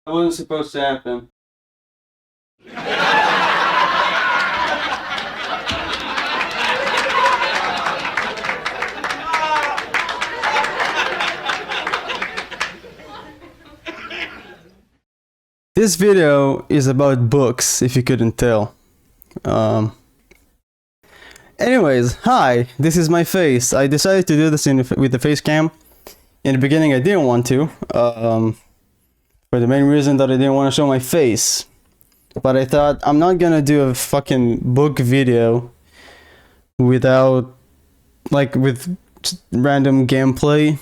That wasn't supposed to happen. This video is about books, if you couldn't tell. Anyways, hi, this is my face. I decided to do this with the face cam. In the beginning I didn't want to, for the main reason that I didn't want to show my face. But I thought, I'm not gonna do a fucking book video without, like, with random gameplay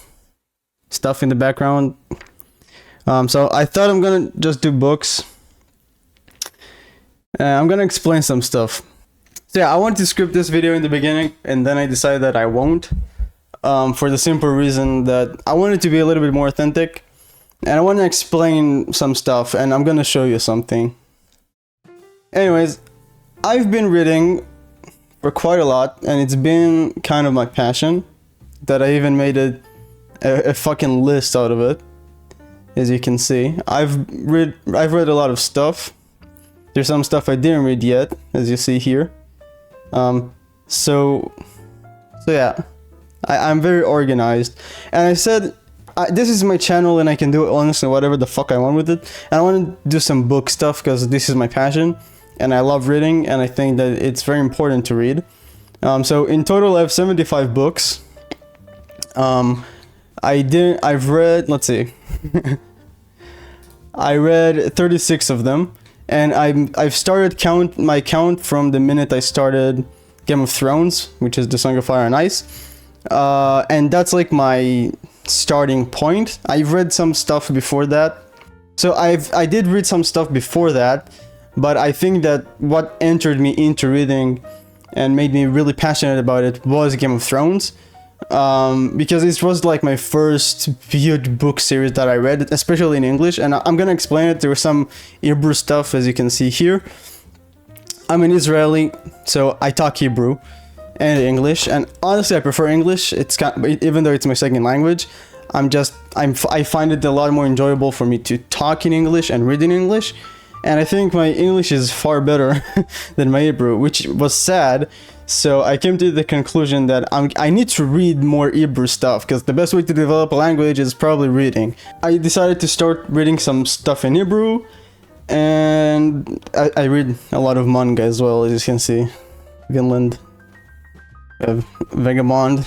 stuff in the background. So I thought I'm gonna just do books. I'm gonna explain some stuff. So yeah, I wanted to script this video in the beginning, and then I decided that I won't. For the simple reason that I want it to be a little bit more authentic. And I want to explain some stuff, and I'm gonna show you something. Anyways, I've been reading for quite a lot, and it's been kind of my passion. That I even made a fucking list out of it. As you can see, I've read a lot of stuff. There's some stuff I didn't read yet, as you see here. So yeah, I'm very organized, and I said this is my channel, and I can do honestly whatever the fuck I want with it. And I want to do some book stuff because this is my passion, and I love reading, and I think that it's very important to read. So in total, I have 75 books. I've read, let's see. I read 36 of them, and I've started my count from the minute I started Game of Thrones, which is the Song of Fire and Ice. And that's like my starting point. I've read some stuff before that. So I did read some stuff before that, but I think that what entered me into reading and made me really passionate about it was Game of Thrones. Because it was like my first huge book series that I read, especially in English, and I'm gonna explain it. There was some Hebrew stuff, as you can see here. I'm an Israeli, so I talk Hebrew and English, and honestly I prefer English. Even though it's my second language, I find it a lot more enjoyable for me to talk in English and read in English, and I think my English is far better than my Hebrew, which was sad. So I came to the conclusion that I need to read more Hebrew stuff, because the best way to develop a language is probably reading. I decided to start reading some stuff in Hebrew, and I read a lot of manga as well, as you can see. Vinland, we have Vagabond,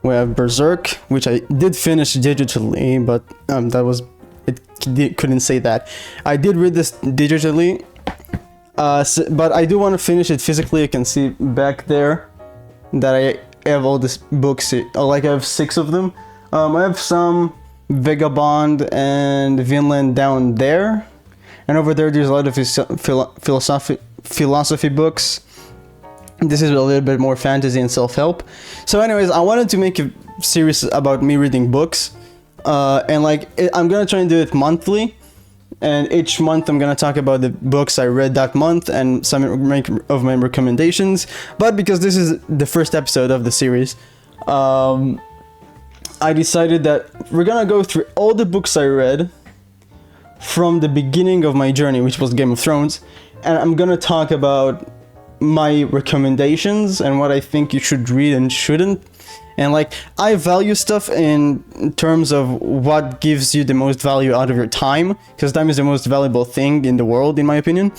we have Berserk, which I did finish digitally, but couldn't say that. I did read this digitally. But I do want to finish it physically. You can see back there that I have all these books, like I have 6 of them. I have some Vagabond and Vinland down there, and over there's a lot of philosophy books. This is a little bit more fantasy and self-help. So anyways, I wanted to make a series about me reading books, and like I'm gonna try and do it monthly. And each month I'm gonna talk about the books I read that month and some of my recommendations. But because this is the first episode of the series, I decided that we're gonna go through all the books I read from the beginning of my journey, which was Game of Thrones, and I'm gonna talk about my recommendations and what I think you should read and shouldn't. And like, I value stuff in terms of what gives you the most value out of your time, because time is the most valuable thing in the world, in my opinion.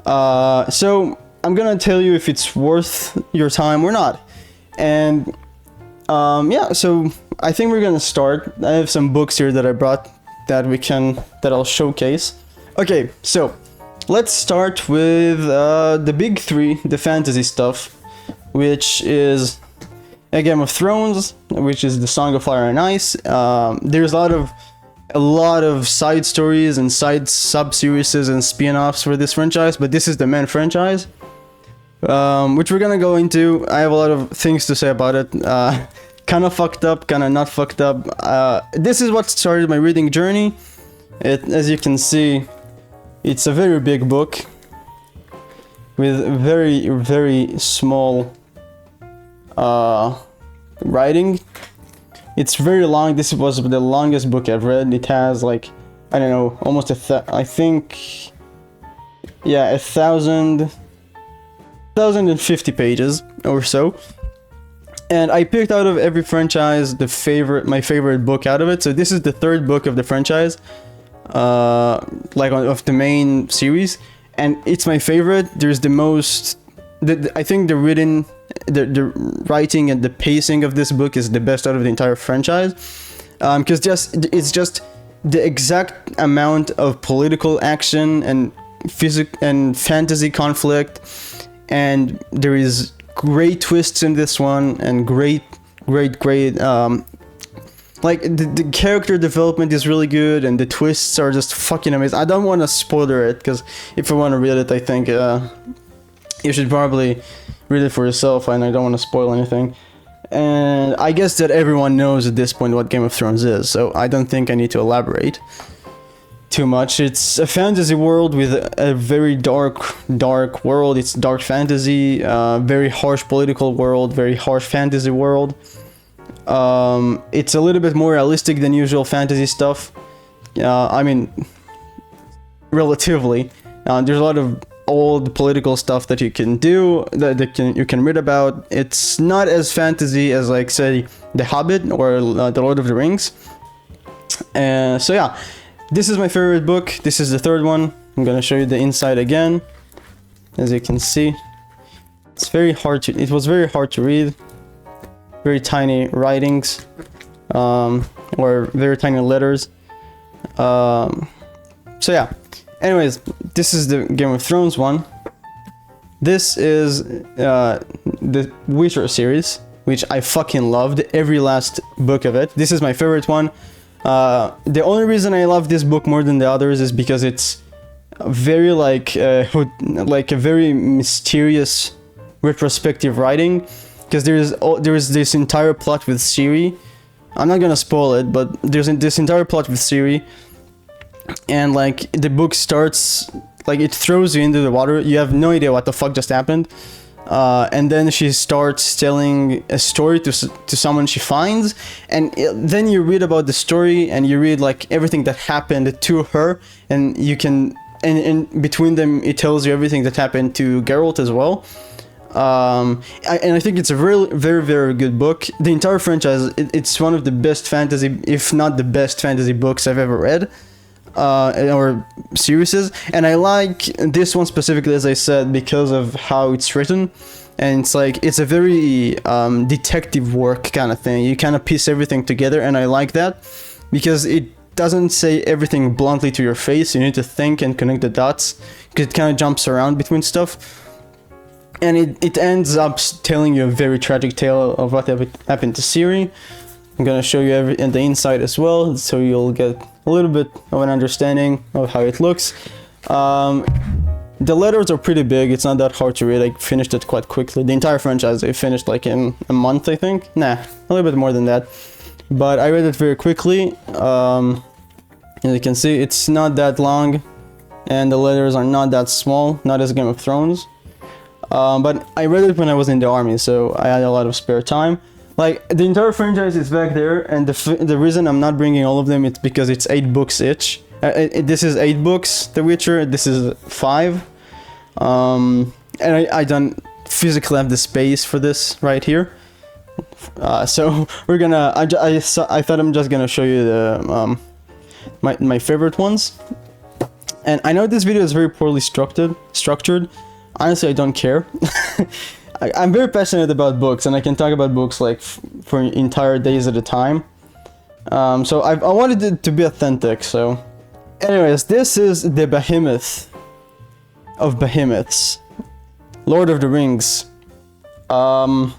So I'm gonna tell you if it's worth your time or not. And yeah, so I think we're gonna start. I have some books here that I brought that I'll showcase. Okay, so let's start with the big 3, the fantasy stuff, which is A Game of Thrones, which is the Song of Fire and Ice. There's a lot of side stories and side sub-series and spin-offs for this franchise, but this is the main franchise, which we're gonna go into. I have a lot of things to say about it. Kind of fucked up, kind of not fucked up. This is what started my reading journey. As you can see, it's a very big book with very, very small writing. It's very long. This was the longest book I've read. It has like I don't know, almost I think, yeah, 1,050 pages or so. And I picked out of every franchise my favorite book out of it. So this is the third book of the franchise, of the main series, and it's my favorite. There's the most, I think the writing and the pacing of this book is the best out of the entire franchise, because it's just the exact amount of political action and fantasy conflict, and there is great twists in this one, and great like the character development is really good, and the twists are just fucking amazing. I don't want to spoiler it, because if you want to read it, I think you should probably read it for yourself, and I don't want to spoil anything. And I guess that everyone knows at this point what Game of Thrones is, so I don't think I need to elaborate too much. It's a fantasy world with a very dark world. It's dark fantasy, very harsh political world, very harsh fantasy world. It's a little bit more realistic than usual fantasy stuff. I mean, relatively. There's a lot of old political stuff that you can do, you can read about. It's not as fantasy as, like, say, The Hobbit or The Lord of the Rings. So yeah, this is my favorite book. This is the third one. I'm gonna show you the inside again. As you can see, it was very hard to read. Very tiny writings, or very tiny letters. So yeah. Anyways, this is the Game of Thrones one. This is the Witcher series, which I fucking loved every last book of it. This is my favorite one. The only reason I love this book more than the others is because it's very like a very mysterious retrospective writing. Because there is this entire plot with Ciri. I'm not gonna spoil it, but there's this entire plot with Ciri. And like the book starts, like it throws you into the water. You have no idea what the fuck just happened. And then she starts telling a story to someone she finds. And then you read about the story, and you read like everything that happened to her. And you can, and between them, it tells you everything that happened to Geralt as well. And I think it's a very, very good book. The entire franchise, it's one of the best fantasy, if not the best fantasy books I've ever read, or series. And I like this one specifically, as I said, because of how it's written. And it's like, it's a very detective work kind of thing. You kind of piece everything together, and I like that because it doesn't say everything bluntly to your face. You need to think and connect the dots, because it kind of jumps around between stuff. And it ends up telling you a very tragic tale of what happened to Ciri. I'm gonna show you and the inside as well, so you'll get a little bit of an understanding of how it looks. The letters are pretty big. It's not that hard to read. I finished it quite quickly. The entire franchise I finished like in a month, I think. Nah, a little bit more than that. But I read it very quickly. As you can see, it's not that long, and the letters are not that small, not as Game of Thrones. But I read it when I was in the army, so I had a lot of spare time. Like, the entire franchise is back there, and the reason I'm not bringing all of them is because it's 8 books each. This is 8 books, The Witcher, this is 5. And I don't physically have the space for this right here. So we're gonna, I thought I'm just gonna show you the, my favorite ones. And I know this video is very poorly structured. Honestly, I don't care. I'm very passionate about books, and I can talk about books like for entire days at a time. So I wanted it to be authentic. So, anyways, this is the behemoth of behemoths, Lord of the Rings. I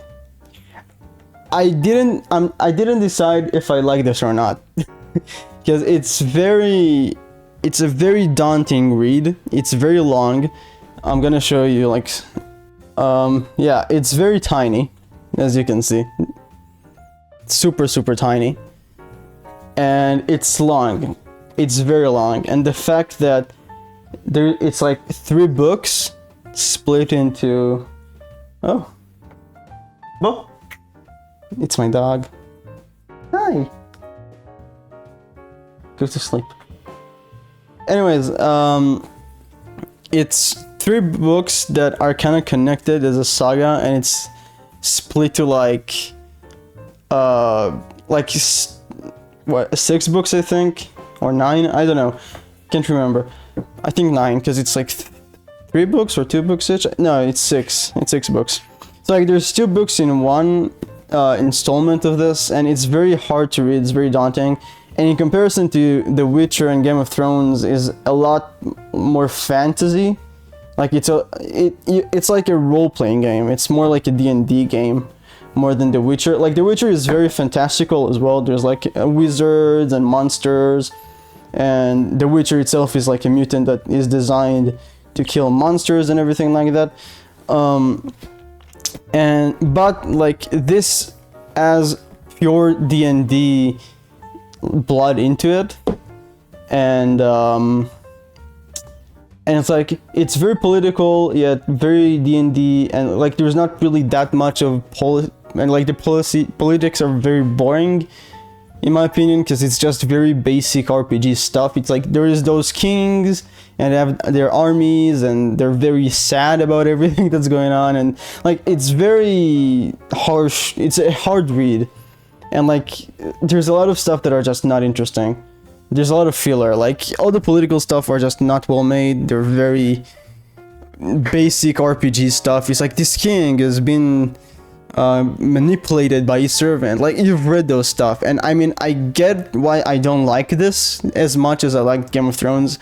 didn't decide if I like this or not, because it's a very daunting read. It's very long. I'm gonna show you, like, yeah, it's very tiny, as you can see. Super tiny. And it's long. It's very long. And the fact that it's like 3 books split into... Oh. Bo. It's my dog. Hi. Go to sleep. anyways, it's 3 books that are kind of connected as a saga, and it's split to like 6 books, I think, or 9. I don't know, can't remember. I think 9, because it's like 3 books or 2 books each. No, it's 6. It's 6 books. So like there's 2 books in one installment of this, and it's very hard to read. It's very daunting. And in comparison to The Witcher and Game of Thrones, is a lot more fantasy. Like it's like a role-playing game. It's more like a D&D game more than The Witcher. Like The Witcher is very fantastical as well. There's like wizards and monsters, and The Witcher itself is like a mutant that is designed to kill monsters and everything like that. But like this has pure D&D blood into it, and it's like it's very political yet very D&D, and like there's not really that much of and like the politics are very boring in my opinion, because it's just very basic RPG stuff. It's like there is those kings and they have their armies, and they're very sad about everything that's going on, and like it's very harsh. It's a hard read, and like there's a lot of stuff that are just not interesting. There's a lot of filler. Like all the political stuff are just not well made. They're very basic RPG stuff. It's like this king has been manipulated by his servant. Like you've read those stuff, and I mean I get why I don't like this as much as I like Game of Thrones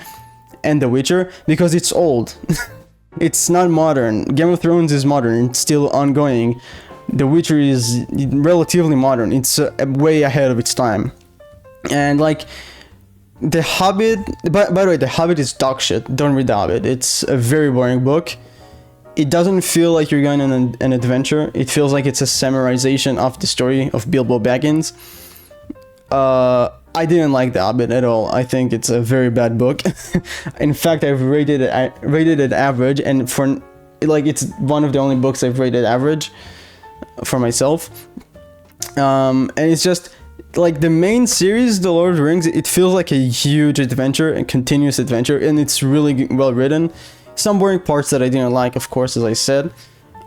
and The Witcher, because it's old. It's not modern. Game of Thrones is modern. It's still ongoing. The Witcher is relatively modern. It's way ahead of its time. And like The Hobbit, by the way, The Hobbit is dog shit. Don't read The Hobbit. It's a very boring book. It doesn't feel like you're going on an adventure. It feels like it's a summarization of the story of Bilbo Baggins. I didn't like The Hobbit at all. I think it's a very bad book. In fact, I've rated it average, and for like it's one of the only books I've rated average for myself. And it's just like the main series, The Lord of the Rings, it feels like a huge adventure, a continuous adventure, and it's really well written. Some boring parts that I didn't like, of course, as I said.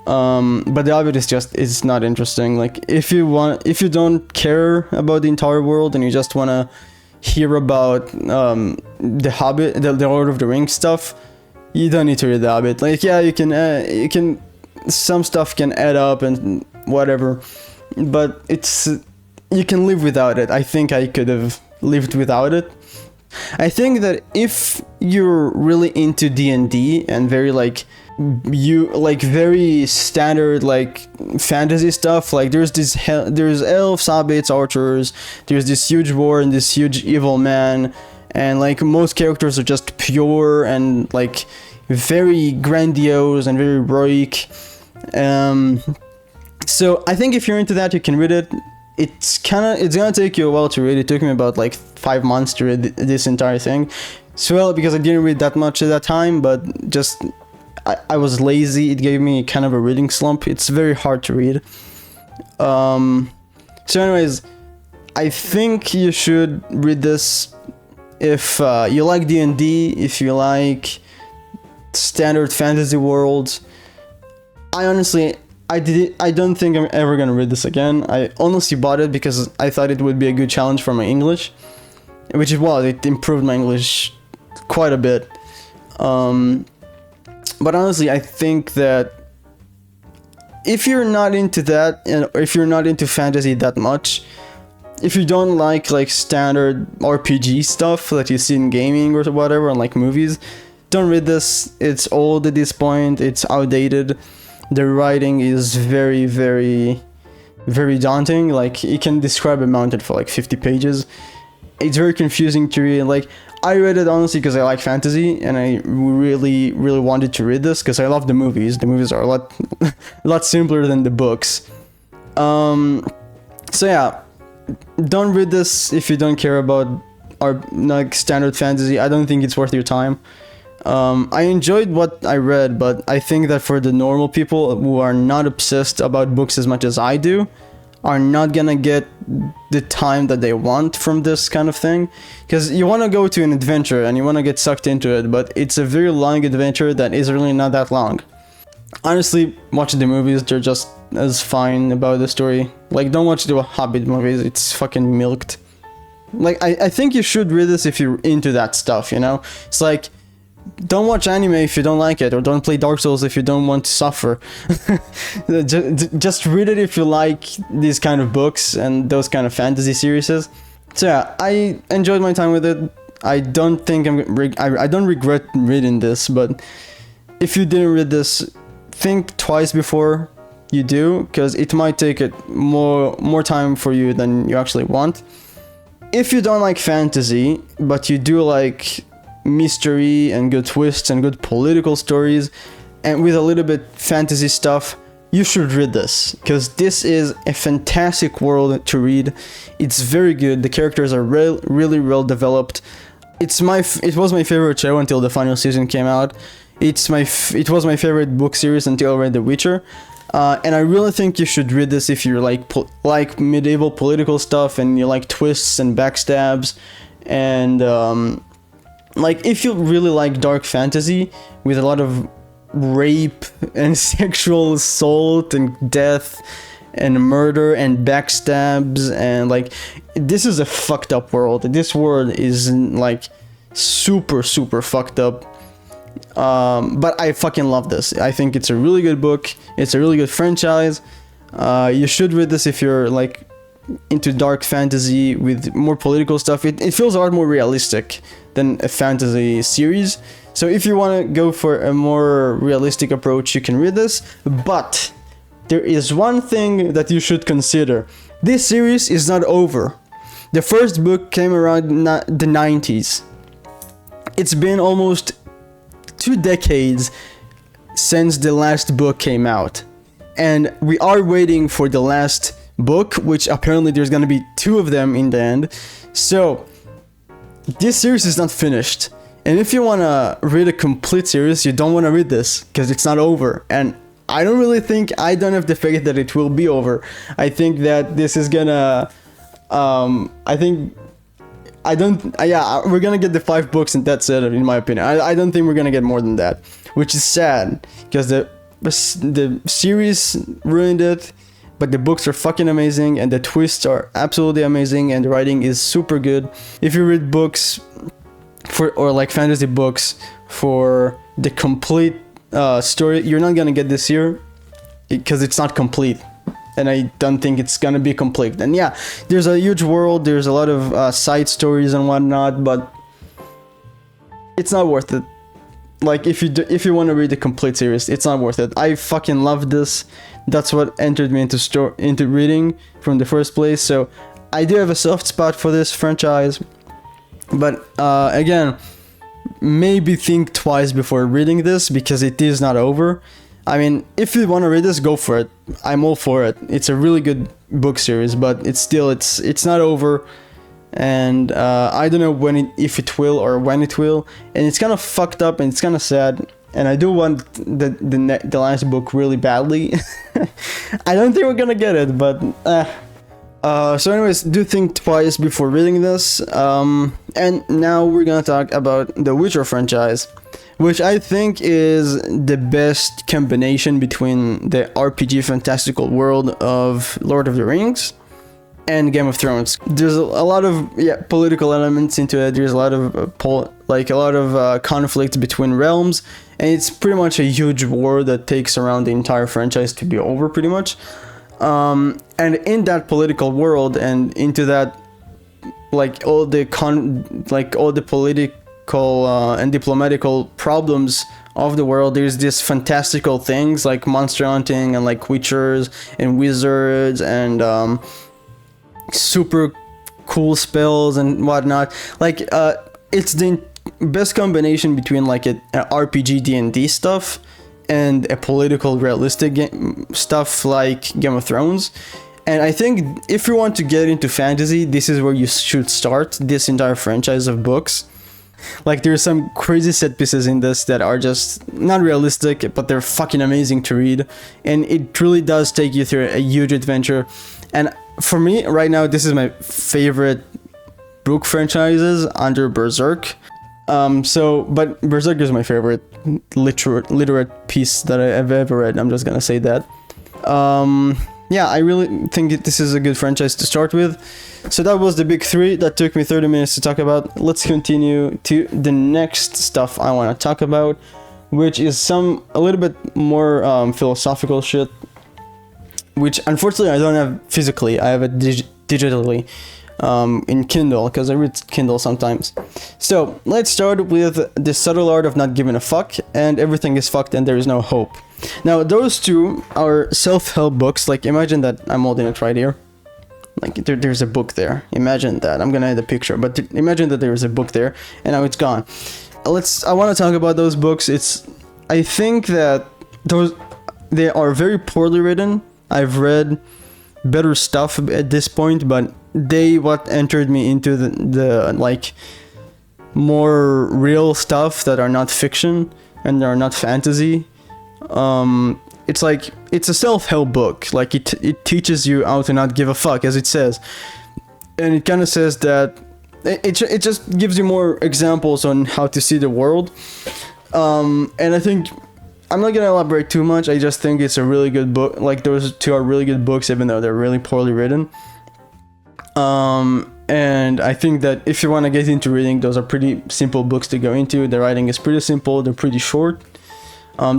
But The Hobbit is not interesting. Like if you don't care about the entire world and you just want to hear about The Hobbit, the Lord of the Rings stuff, you don't need to read The Hobbit. Like yeah, you can some stuff can add up and whatever, but you can live without it. I think I could have lived without it. I think that if you're really into D&D and very very standard like fantasy stuff, like there's elves, hobbits, archers, there's this huge war and this huge evil man, and like most characters are just pure and like very grandiose and very heroic. So I think if you're into that, you can read it. It's gonna take you a while to read. It took me about like 5 months to read this entire thing. So well, because I didn't read that much at that time, but just I was lazy. It gave me kind of a reading slump. It's very hard to read. So anyways, I think you should read this if you like D&D, if you like standard fantasy worlds. I don't think I'm ever gonna read this again. I honestly bought it because I thought it would be a good challenge for my English, which it was. It improved my English quite a bit. But honestly, I think that if you're not into that, and if you're not into fantasy that much, if you don't like standard RPG stuff that you see in gaming or whatever, and like movies, don't read this. It's old at this point. It's outdated. The writing is very, very, very daunting. Like, you can describe a mountain for like 50 pages. It's very confusing to read. Like, I read it honestly because I like fantasy, and I really, really wanted to read this because I love the movies. The movies are a lot simpler than the books. So yeah, don't read this if you don't care about like standard fantasy. I don't think it's worth your time. I enjoyed what I read, but I think that for the normal people who are not obsessed about books as much as I do, are not gonna get the time that they want from this kind of thing, because you want to go to an adventure and you want to get sucked into it, but it's a very long adventure that is really not that long. Honestly, watch the movies, they're just as fine about the story. Like, don't watch the Hobbit movies, it's fucking milked. Like, I think you should read this if you're into that stuff, you know? It's like, don't watch anime if you don't like it, or don't play Dark Souls if you don't want to suffer. Just read it if you like these kind of books and those kind of fantasy series. So yeah, I enjoyed my time with it. I don't think I don't regret reading this, but if you didn't read this, think twice before you do, because it might take it more time for you than you actually want. If you don't like fantasy, but you do like mystery and good twists and good political stories, and with a little bit fantasy stuff, you should read this, because this is a fantastic world to read. It's very good. The characters are really well developed. It was my favorite show until the final season came out. It was my favorite book series until I read The Witcher. And I really think you should read this if you like medieval political stuff and you like twists and backstabs, and like if you really like dark fantasy with a lot of rape and sexual assault and death and murder and backstabs, and like, this is a fucked up world. This world is like super fucked up. But I fucking love this. I think it's a really good book. It's a really good franchise. You should read this if you're like into dark fantasy with more political stuff. It feels a lot more realistic than a fantasy series. So if you want to go for a more realistic approach, you can read this. But there is one thing that you should consider. This series is not over. The first book came around the 90s. It's been almost 2 decades since the last book came out, and we are waiting for the last book, which apparently there's gonna be 2 of them in the end. So this series is not finished, and if you want to read a complete series, you don't want to read this because it's not over. And I don't have the faith that it will be over. I think that this is gonna we're gonna get the 5 books and that's it, in my opinion. I don't think we're gonna get more than that, which is sad, because the series ruined it, but the books are fucking amazing, and the twists are absolutely amazing, and the writing is super good. If you read books or like fantasy books for the complete story, you're not gonna get this here, because it's not complete. And I don't think it's gonna be complete. And yeah, there's a huge world, there's a lot of side stories and whatnot, but it's not worth it. Like, if you want to read the complete series, it's not worth it. I fucking love this. That's what entered me into reading from the first place. So I do have a soft spot for this franchise, but again, maybe think twice before reading this, because it is not over. I mean, if you want to read this, go for it. I'm all for it. It's a really good book series, but it's not over, and I don't know if it will or when it will, and it's kind of fucked up and it's kind of sad, and I do want the last book really badly. I don't think we're gonna get it, but so anyways, do think twice before reading this. And now we're gonna talk about the Witcher franchise, which I think is the best combination between the RPG fantastical world of Lord of the Rings and Game of Thrones. There's a lot of political elements into it. There's a lot of conflict between realms, and it's pretty much a huge war that takes around the entire franchise to be over, pretty much. And in that political world, and into that, like all the political and diplomatical problems of the world, there's these fantastical things like monster hunting and like witchers and wizards and super cool spells and whatnot. Like it's the best combination between like a RPG D&D stuff and a political realistic stuff like Game of Thrones. And I think if you want to get into fantasy, this is where you should start this entire franchise of books. Like there's some crazy set pieces in this that are just not realistic, but they're fucking amazing to read, and it really does take you through a huge adventure. And for me right now, this is my favorite book franchises under Berserk. But Berserk is my favorite literate piece that I've ever read. I'm just gonna say that. Yeah, I really think this is a good franchise to start with. So that was the big three. That took me 30 minutes to talk about. Let's continue to the next stuff I want to talk about, which is a little bit more philosophical shit, which unfortunately I don't have physically. I have it digitally in Kindle, because I read Kindle sometimes. So let's start with The Subtle Art of Not Giving a Fuck and Everything is Fucked and There is No Hope. Now those two are self-help books. Like imagine that I'm holding it right here. Like there's a book there. Imagine that. I'm gonna add a picture, but imagine that there's a book there and now it's gone. I want to talk about those books. I think that they are very poorly written. I've read better stuff at this point, but what entered me into the like more real stuff that are not fiction and are not fantasy. It's a self-help book. Like it teaches you how to not give a fuck, as it says, and it kind of says that it just gives you more examples on how to see the world. And I think I'm not gonna elaborate too much. I just think it's a really good book. Like those two are really good books, even though they're really poorly written. And I think that if you want to get into reading, those are pretty simple books to go into. The writing is pretty simple. They're pretty short.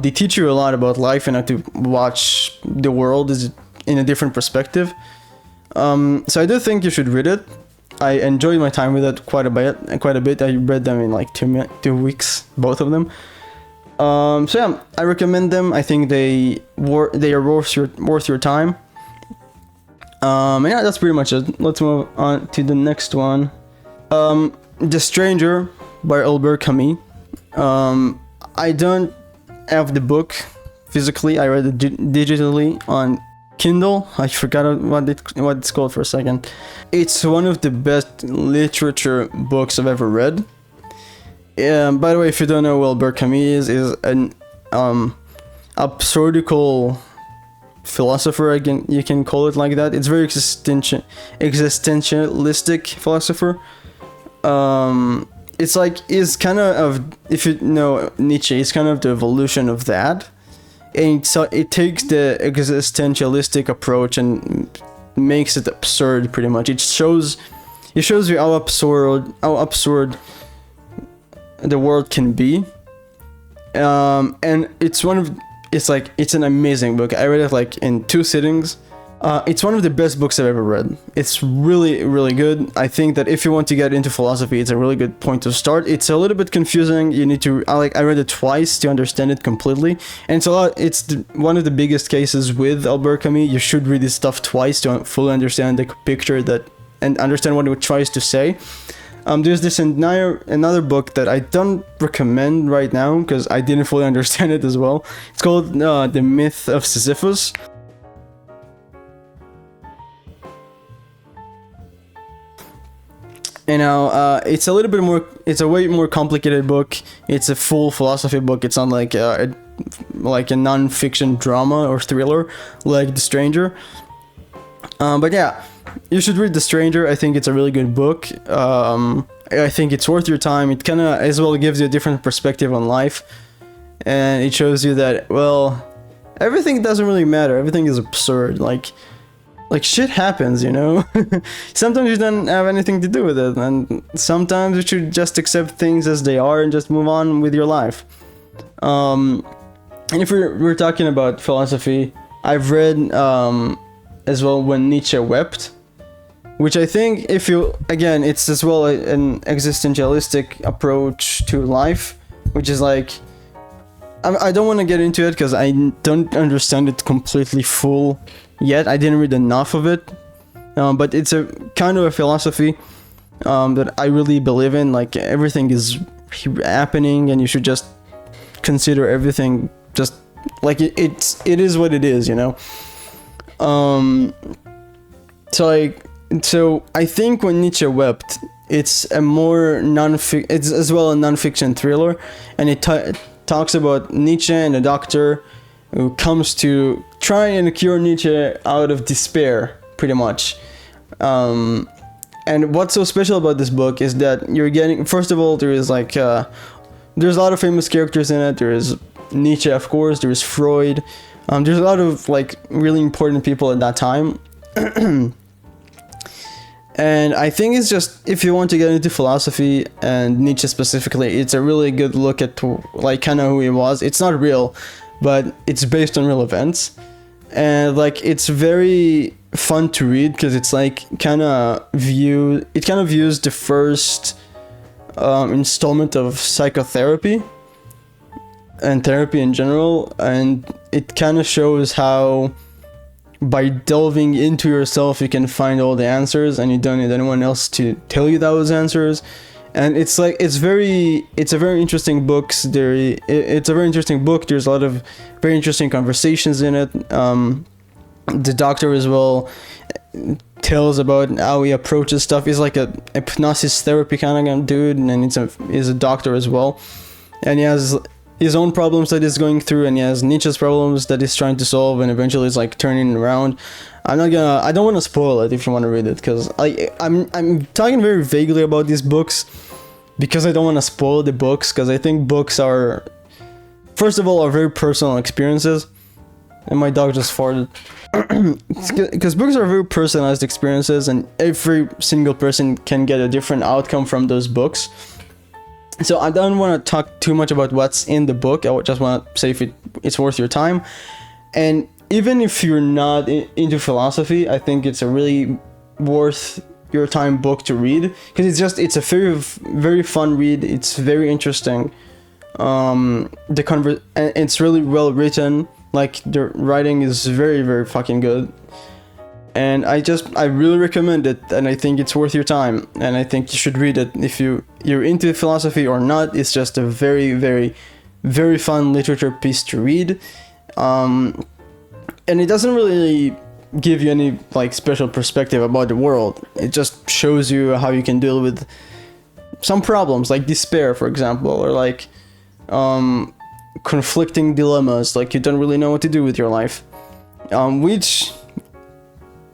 They teach you a lot about life and how to watch the world in a different perspective. So I do think you should read it. I enjoyed my time with it quite a bit. I read them in like 2 weeks, both of them. So yeah, I recommend them. I think they are worth your time. And yeah, that's pretty much it. Let's move on to the next one. The Stranger by Albert Camus. I don't have the book physically. I read it digitally on Kindle. I forgot what it's called for a second. It's one of the best literature books I've ever read. By the way, if you don't know who Albert Camus is an absurdical philosopher. Again, you can call it like that. It's very existentialistic philosopher. It's kind of, if you know Nietzsche, it's kind of the evolution of that. And so it takes the existentialistic approach and makes it absurd pretty much. It shows you how absurd the world can be. And it's an amazing book. I read it like in 2 sittings. It's one of the best books I've ever read. It's really, really good. I think that if you want to get into philosophy, it's a really good point to start. It's a little bit confusing. You need to, I read it twice to understand it completely. And it's one of the biggest cases with Albert Camus. You should read this stuff twice to fully understand the picture and understand what it tries to say. There's this another book that I don't recommend right now because I didn't fully understand it as well. It's called The Myth of Sisyphus. You know, it's a way more complicated book. It's a full philosophy book. It's not like a non-fiction drama or thriller like The Stranger. But yeah, you should read The Stranger. I think it's a really good book. I think it's worth your time. It kind of as well gives you a different perspective on life, and it shows you that, well, everything doesn't really matter. Everything is absurd. Like shit happens, you know. Sometimes you don't have anything to do with it, and sometimes you should just accept things as they are and just move on with your life. And if we're talking about philosophy, I've read as well When Nietzsche Wept, which I think it's as well an existentialistic approach to life, which is like, I don't want to get into it because I don't understand it completely full yet. I didn't read enough of it, but it's a kind of a philosophy that I really believe in. Like everything is happening, and you should just consider everything just like it is what it is, you know. So I think When Nietzsche Wept, it's a more it's as well a non-fiction thriller, and it talks about Nietzsche and a doctor who comes to try and cure Nietzsche out of despair, pretty much. And what's so special about this book is that you're getting, first of all, there is like there's a lot of famous characters in it. There is Nietzsche, of course. There is Freud. There's a lot of like really important people at that time. And I think it's just, if you want to get into philosophy and Nietzsche specifically, it's a really good look at like kind of who he was. It's not real, but it's based on real events. And like it's very fun to read because it's like kind of views the first installment of psychotherapy and therapy in general, and it kind of shows how by delving into yourself you can find all the answers and you don't need anyone else to tell you those answers. And it's like it's a very interesting book. It's a very interesting book. There's a lot of very interesting conversations in it. The doctor as well tells about how he approaches stuff. He's like a hypnosis therapy kind of dude, and he's a doctor as well. And he has his own problems that he's going through, and he has Nietzsche's problems that he's trying to solve, and eventually it's like turning around. I don't want to spoil it if you want to read it, because I'm talking very vaguely about these books because I don't want to spoil the books, because I think books are, first of all, are very personal experiences. And my dog just farted. Because books are very personalized experiences, and every single person can get a different outcome from those books. So I don't want to talk too much about what's in the book. I just want to say if it's worth your time. And even if you're not into philosophy, I think it's a really worth your time book to read, because it's a very, very fun read. It's very interesting. And it's really well written. Like, the writing is very, very fucking good. And I really recommend it, and I think it's worth your time, and I think you should read it if you're into philosophy or not. It's just a very, very, very fun literature piece to read. And it doesn't really give you any like special perspective about the world. It just shows you how you can deal with some problems, like despair, for example, or like conflicting dilemmas, like you don't really know what to do with your life. Which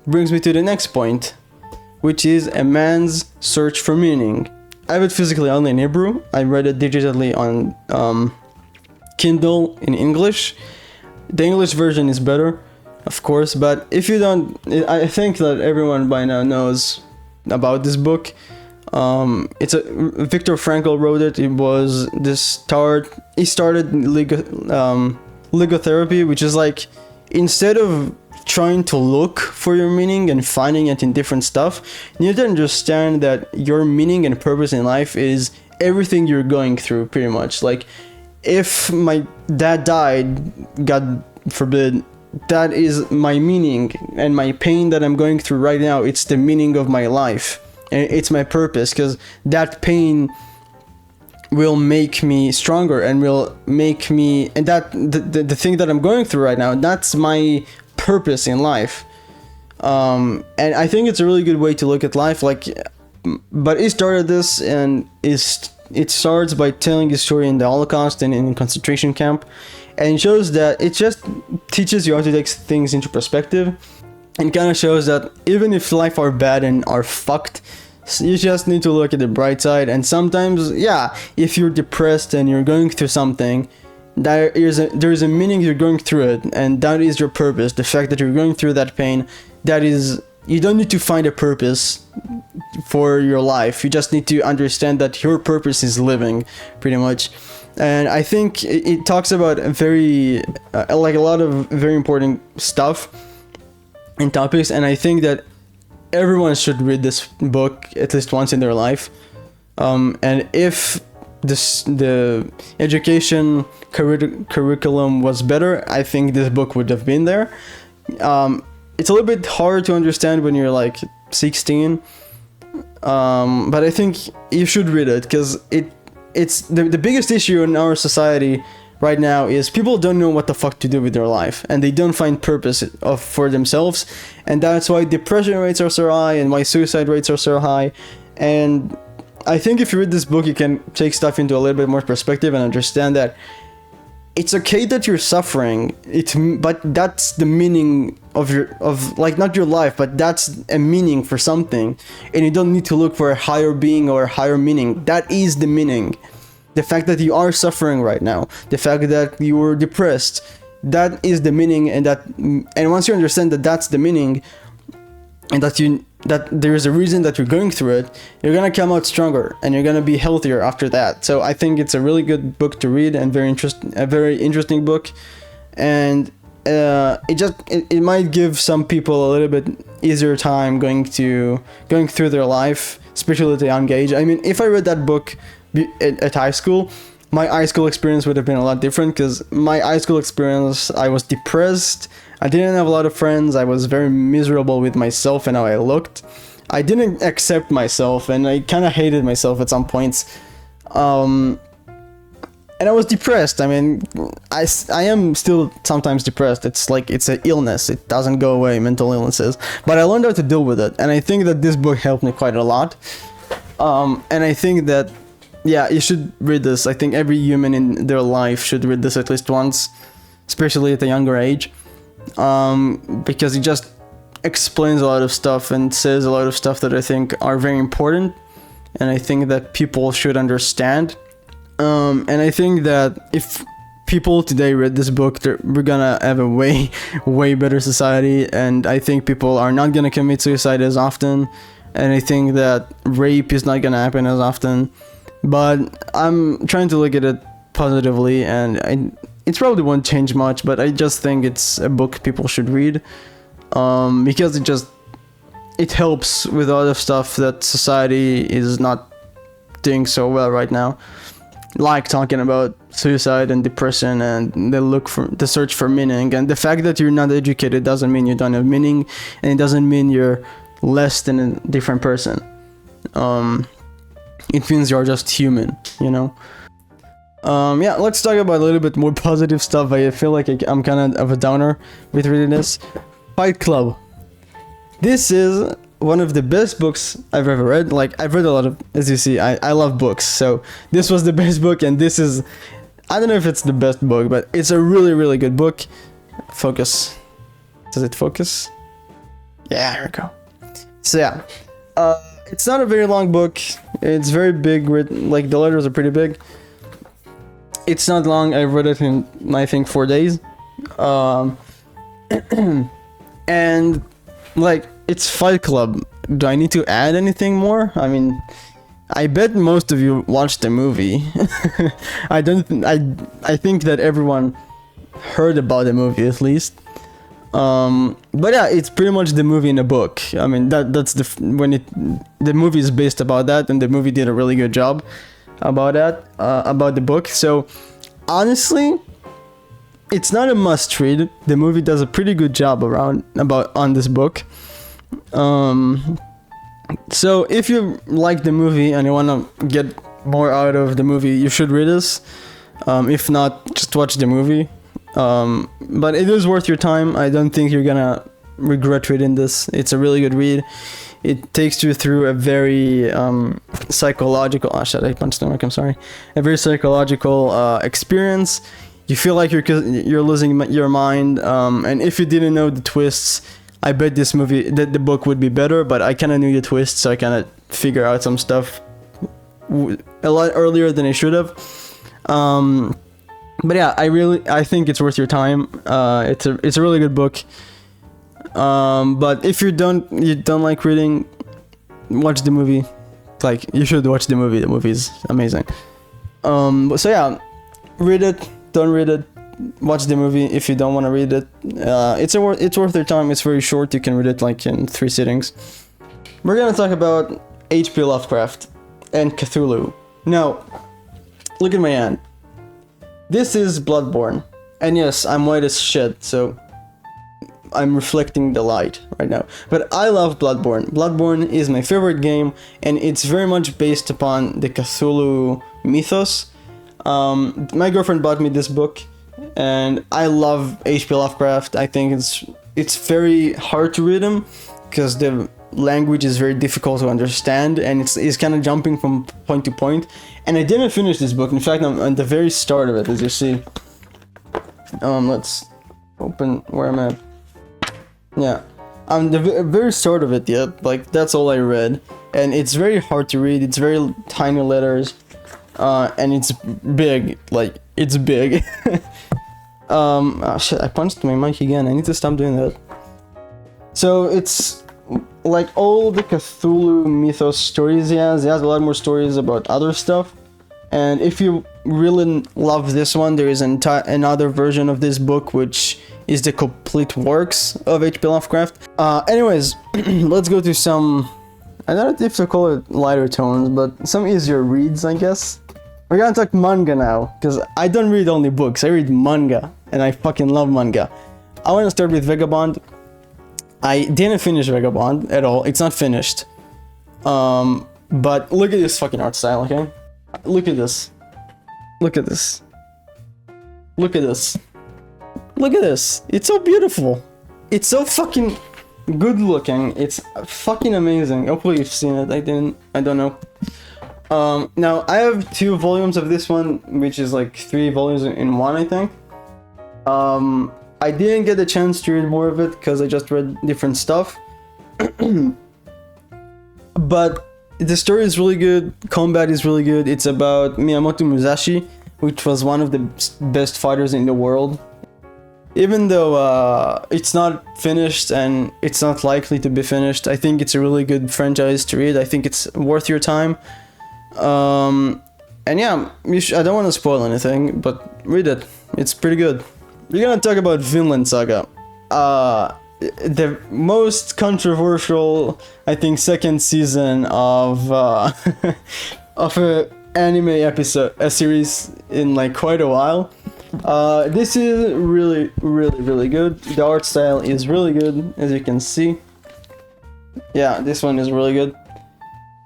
brings me to the next point, which is A Man's Search for Meaning. I have it physically only in Hebrew. I read it digitally on Kindle in English. The English version is better, of course, but if you don't, I think that everyone by now knows about this book. Viktor Frankl wrote it. It was he started logotherapy, which is like, instead of trying to look for your meaning and finding it in different stuff, you need to understand that your meaning and purpose in life is everything you're going through, pretty much. Like, if my dad died, God forbid, that is my meaning, and my pain that I'm going through right now, it's the meaning of my life, and it's my purpose, because that pain will make me stronger and will make me, and that the thing that I'm going through right now, that's my purpose in life. And I think it's a really good way to look at life. Like, but he started this, and it starts by telling his story in the Holocaust and in a concentration camp, and it shows that it just teaches you how to take things into perspective, and kind of shows that even if life are bad and are fucked, you just need to look at the bright side. And sometimes, yeah, if you're depressed and you're going through something, there is a meaning you're going through it, and that is your purpose. The fact that you're going through that pain, that is, you don't need to find a purpose for your life. You just need to understand that your purpose is living, pretty much. And I think it talks about like a lot of very important stuff and topics, and I think that everyone should read this book at least once in their life. And if the education curriculum was better, I think this book would have been there. It's a little bit hard to understand when you're like 16, but I think you should read it, because it's the biggest issue in our society right now is people don't know what the fuck to do with their life, and they don't find purpose for themselves, and that's why depression rates are so high and why suicide rates are so high. And I think if you read this book, you can take stuff into a little bit more perspective and understand that it's okay that you're suffering. But that's the meaning of like, not your life, but that's a meaning for something, and you don't need to look for a higher being or a higher meaning. That is the meaning. The fact that you are suffering right now, the fact that you were depressed, that is the meaning, and once you understand that that's the meaning, and that there is a reason that you're going through it, you're gonna come out stronger and you're gonna be healthier after that. So I think it's a really good book to read and a very interesting book, and it might give some people a little bit easier time going through their life, especially at a young age. I mean, if I read that book at high school, my high school experience would have been a lot different, because my high school experience, I was depressed, I didn't have a lot of friends, I was very miserable with myself and how I looked. I didn't accept myself, and I kind of hated myself at some points. And I was depressed. I mean, I am still sometimes depressed. It's like, it's an illness. It doesn't go away, mental illnesses. But I learned how to deal with it, and I think that this book helped me quite a lot. And I think that, yeah, you should read this. I think every human in their life should read this at least once, especially at a younger age, because it just explains a lot of stuff and says a lot of stuff that I think are very important, and I think that people should understand. And I think that if people today read this book, we're gonna have a way better society, and I think people are not gonna commit suicide as often, and I think that rape is not gonna happen as often. But I'm trying to look at it positively, and it probably won't change much, but I just think it's a book people should read, because it helps with a lot of stuff that society is not doing so well right now, like talking about suicide and depression and the search for meaning. And the fact that you're not educated doesn't mean you don't have meaning, and it doesn't mean you're less than a different person. It means you're just human, you know? Yeah, let's talk about a little bit more positive stuff. I feel like I'm kind of a downer with reading this. Fight Club. This is one of the best books I've ever read. Like, I've read a lot of, as you see, I love books. So this was the best book, and this is, I don't know if it's the best book, but it's a really, really good book. Focus. Does it focus? Yeah, here we go. So yeah, it's not a very long book. It's very big, like the letters are pretty big. It's not long. I read it in, I think, 4 days. And like, it's Fight Club. Do I need to add anything more? I mean, I bet most of you watched the movie. I think that everyone heard about the movie at least. But yeah, it's pretty much the movie in a book. I mean, that's the movie is based about that, and the movie did a really good job about that, about the book. So honestly, it's not a must read. The movie does a pretty good job on this book. So if you like the movie and you want to get more out of the movie, you should read this. If not, just watch the movie. But it is worth your time. I don't think you're gonna regret reading this. It's a really good read. It takes you through a very psychological. Oh shit! I punched the mic. I'm sorry. A very psychological experience. You feel like you're losing your mind. And if you didn't know the twists, I bet this movie, the book would be better. But I kind of knew the twists, so I kind of figure out some stuff a lot earlier than I should have. But yeah, I think it's worth your time. It's a really good book. But if you don't like reading, watch the movie. Like, you should watch the movie. The movie is amazing. So yeah, read it. Don't read it. Watch the movie if you don't want to read it. It's worth your time. It's very short. You can read it like in 3 sittings. We're gonna talk about H.P. Lovecraft and Cthulhu. Now, look at my hand. This is Bloodborne, and yes, I'm white as shit, so I'm reflecting the light right now. But I love Bloodborne. Bloodborne is my favorite game, and it's very much based upon the Cthulhu mythos. My girlfriend bought me this book, and I love H.P. Lovecraft. I think it's very hard to read him, because language is very difficult to understand, and it's kind of jumping from point to point. And I didn't finish this book. In fact, I'm at the very start of it, as you see. Let's open where I'm at. Yeah, I'm the very start of it yet. Like, that's all I read, and it's very hard to read. It's very tiny letters, and it's big. Like, it's big. Oh shit! I punched my mic again. I need to stop doing that. So it's like all the Cthulhu Mythos stories he has a lot more stories about other stuff. And if you really love this one, there is another version of this book, which is the complete works of H.P. Lovecraft. Anyways, let's go to some, I don't know if to call it lighter tones, but some easier reads, I guess. We're gonna talk manga now, because I don't read only books, I read manga, and I fucking love manga. I want to start with Vagabond. I didn't finish Vagabond at all, it's not finished. But look at this fucking art style, okay? Look at this. Look at this. Look at this. Look at this. It's so beautiful. It's so fucking good looking. It's fucking amazing. Hopefully you've seen it. I don't know. Now I have 2 volumes of this one, which is like 3 volumes in one, I think. I didn't get a chance to read more of it because I just read different stuff. But the story is really good, combat is really good. It's about Miyamoto Musashi, which was one of the best fighters in the world. Even though it's not finished and it's not likely to be finished, I think it's a really good franchise to read. I think it's worth your time. And yeah, I don't want to spoil anything, but read it. It's pretty good. We're gonna talk about Vinland Saga. The most controversial, I think, second season of of a anime episode, a series in like quite a while. This is really good. The art style is really good, as you can see. Yeah, this one is really good.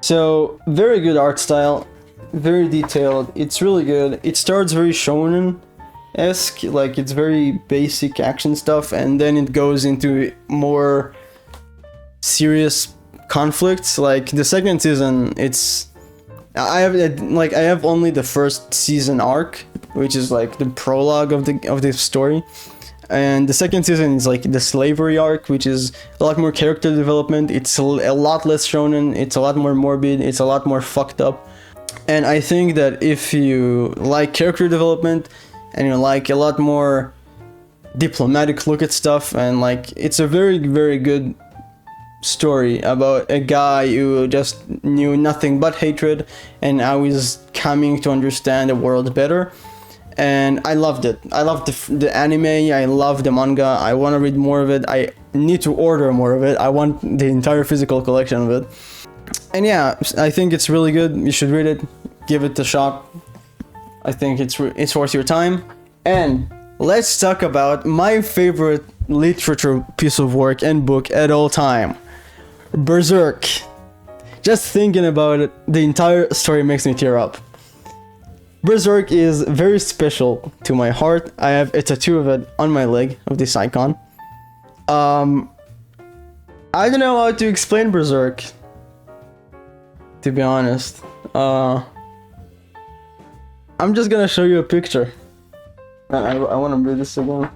So, very good art style, very detailed. It's really good. It starts very shonen-esque, like it's very basic action stuff, and then it goes into more serious conflicts. Like the second season, I have only the first season arc, which is like the prologue of the story, and the second season is like the slavery arc, which is a lot more character development. It's a lot less shonen. It's a lot more morbid. It's a lot more fucked up. And I think that if you like character development and you like a lot more diplomatic look at stuff, and like it's a very good story about a guy who just knew nothing but hatred and how he's coming to understand the world better. And I loved it. I loved the anime, I love the manga, I want to read more of it, I need to order more of it, I want the entire physical collection of it. And yeah, I think it's really good, you should read it, give it a shot. I think it's worth your time. And let's talk about my favorite literature piece of work and book at all time. Berserk. Just thinking about it, the entire story makes me tear up. Berserk is very special to my heart. I have a tattoo of it on my leg, of this icon. I don't know how to explain Berserk, to be honest. I'm just gonna show you a picture. I wanna read this again.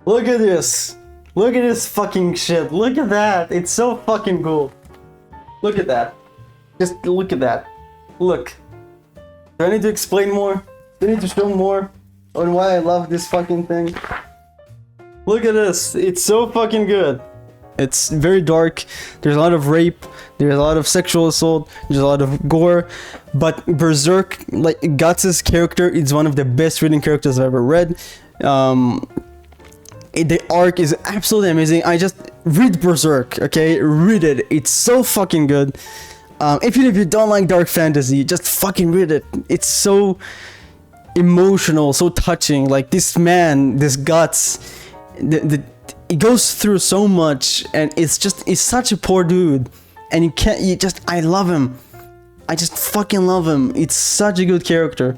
Look at this! Look at this fucking shit! Look at that! It's so fucking cool! Look at that! Just look at that! Look! Do I need to explain more? Do I need to show more on why I love this fucking thing? Look at this! It's so fucking good! It's very dark, there's a lot of rape, there's a lot of sexual assault, there's a lot of gore, but Berserk, like Guts' character, is one of the best written characters I've ever read. The arc is absolutely amazing. I just read Berserk, okay? Read it, it's so fucking good. Even if you don't like dark fantasy, just fucking read it. It's so emotional, so touching. Like this man, this Guts, he goes through so much, and it's such a poor dude, and I love him. I just fucking love him. It's such a good character,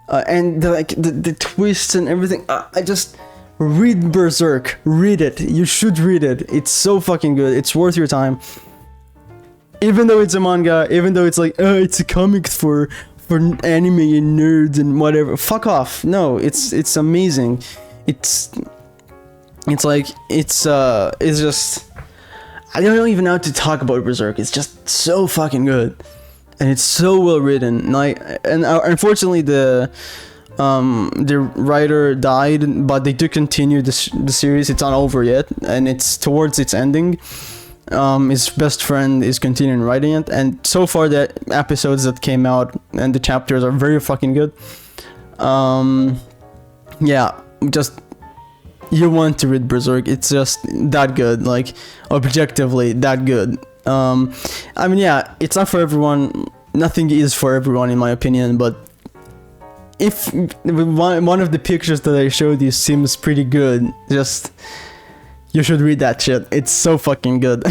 and the twists and everything. read Berserk. Read it. You should read it. It's so fucking good. It's worth your time. Even though it's a manga, even though it's like, oh, it's a comic for anime and nerds and whatever. Fuck off. No, it's amazing. It's just, I don't even know how to talk about Berserk. It's just so fucking good, and it's so well written. Unfortunately the writer died, but they do continue the series. It's not over yet, and it's towards its ending. His best friend is continuing writing it, and so far the episodes that came out and the chapters are very fucking good. Yeah, just, you want to read Berserk. It's just that good, like objectively that good. I mean, yeah, it's not for everyone. Nothing is for everyone, in my opinion, but if one of the pictures that I showed you seems pretty good, just, you should read that shit. It's so fucking good.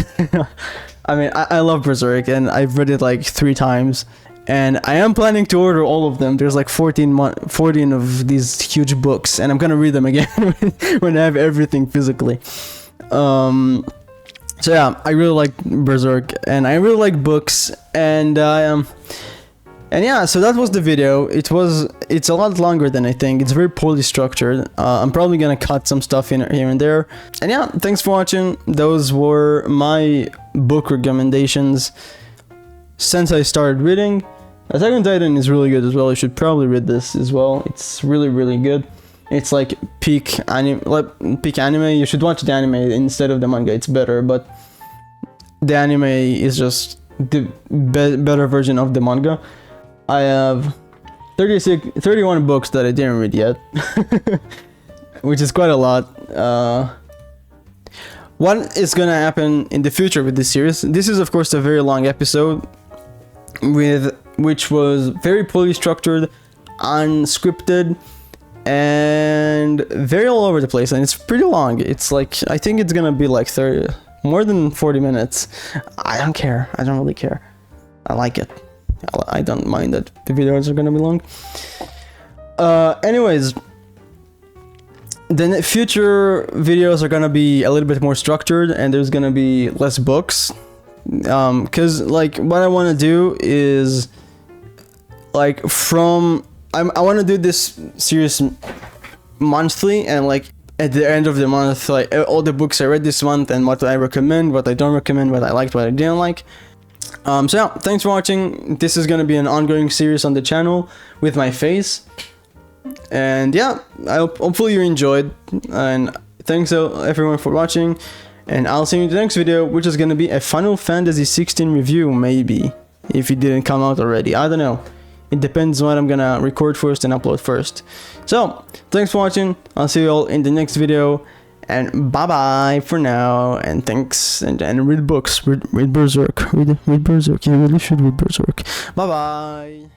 I mean, I love Berserk, and I've read it like 3 times, and I am planning to order all of them. There's like 14 of these huge books, and I'm gonna read them again when I have everything physically. So yeah, I really like Berserk, and I really like books, and yeah, so that was the video. It's a lot longer than I think. It's very poorly structured. I'm probably gonna cut some stuff in here and there. And yeah, thanks for watching. Those were my book recommendations since I started reading. Attack on Titan is really good as well. You should probably read this as well. It's really, really good. It's like peak anime. You should watch the anime instead of the manga. It's better, but the anime is just the better version of the manga. I have 31 books that I didn't read yet, which is quite a lot. What is gonna happen in the future with this series? This is of course a very long episode, which was very poorly structured, unscripted, and very all over the place, and it's pretty long. It's like, I think it's gonna be like more than 40 minutes. I don't care. I don't really care. I like it. I don't mind that the videos are gonna be long. Anyways, the future videos are gonna be a little bit more structured, and there's gonna be less books. Cause like what I want to do is like I want to do this series monthly, and like at the end of the month, like all the books I read this month and what I recommend, what I don't recommend, what I liked, what I didn't like. So yeah, thanks for watching. This is gonna be an ongoing series on the channel with my face, and yeah, hopefully you enjoyed, and thanks everyone for watching, and I'll see you in the next video, which is gonna be a Final Fantasy 16 review, maybe, if it didn't come out already. I don't know. It depends on what I'm gonna record first and upload first. So thanks for watching. I'll see you all in the next video. And bye bye for now, and thanks, and read books, read Berserk, read Berserk, you really should read Berserk. Bye bye.